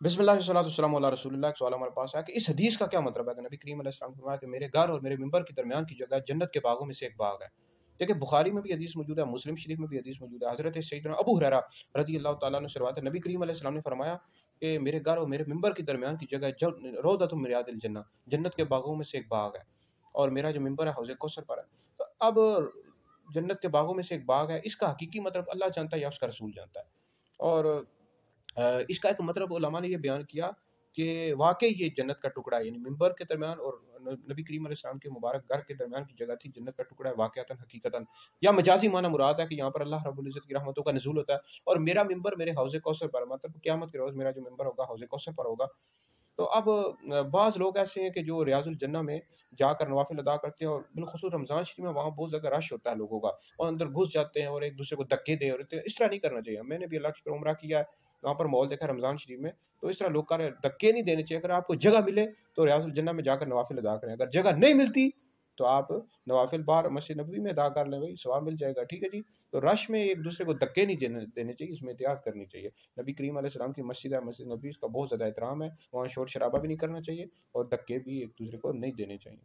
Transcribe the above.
बिस्मिल्लाह वस्सलातु वस्सलामु अला रसूलिल्लाह। एक सवाल हमारे पास आया कि इस हदीस का क्या मतलब है कि नबी करीम अलैहि सलाम ने फरमाया कि मेरे घर और मेरे मिंबर के दरमियान की जगह जन्नत के बागों में से एक बाग है। देखिए बुखारी में भी हदीस मौजूद है, मुस्लिम शरीफ में भी हदीस मौजूद है। हज़रत सैयदना अबू हुरैरा रज़ी अल्लाह तआला अन्हु से रिवायत है, नबी करीम अलैहि सलाम ने फरमाया कि मेरे घर और मेरे मिंबर के दरमियान की जगह रौदतुम मिन रियादिल जन्नह, जन्नत के बागों में से एक बाग है, और मेरा जो मिंबर है हौज़ कौसर पर है। तो अब जन्नत के बागों में से एक बाग है, इसका हकीकी मतलब अल्लाह जानता है या उसका रसूल जानता है। और इसका एक मतलब उलमा ने ये बयान किया कि वाक़ई ये जन्नत का टुकड़ा है, यानी मिंबर के दरमियान और नबी करीम अलैहि सलाम के मुबारक घर के दरमियान की जगह थी, जन्नत का टुकड़ा है वाक़अतन हकीकतन, या मजाजी माना मुराद है कि यहाँ पर अल्लाह रब्बुल इज़्ज़त की रहमतों का नुज़ूल होता है। और मेरा मिंबर मेरे हौज़ कौसर पर, मतलब क़यामत के रोज़ मेरा जो मिंबर होगा हौज़ कौसर पर होगा। तो अब बाज़ लोग ऐसे हैं कि जो रियाज़ुल जन्नह में जाकर नवाफ़िल अदा करते हैं, और बिलख़ुसूस रमज़ान शरीफ में वहाँ बहुत ज़्यादा रश होता है लोगों का, और अंदर घुस जाते हैं और एक-दूसरे को धक्के दे रहे थे। इस तरह नहीं करना चाहिए। मैंने भी अल्लाह का शुक्र उम्रा किया है, वहाँ पर माहौल देखा रमज़ान शरीफ में, तो इस तरह लोग का धक्के नहीं देने चाहिए। अगर आपको जगह मिले तो रियाज़ुल जन्नह में जाकर नवाफ़िल अदा करें। अगर जगह नहीं मिलती तो आप नवाफ़िल बाहर मस्जिद नबवी में अदा कर लें, वही सवाब मिल जाएगा, ठीक है जी। तो रश में एक-दूसरे को धक्के नहीं देने देने चाहिए, इसमें एहतियात करनी चाहिए। नबी करीम अलैहि सलाम की मस्जिद है, मस्जिद नबवी, इसका बहुत ज़्यादा एहतराम है, वहाँ शोर-शराबा भी नहीं करना चाहिए और धक्के भी एक-दूसरे को नहीं देने चाहिए।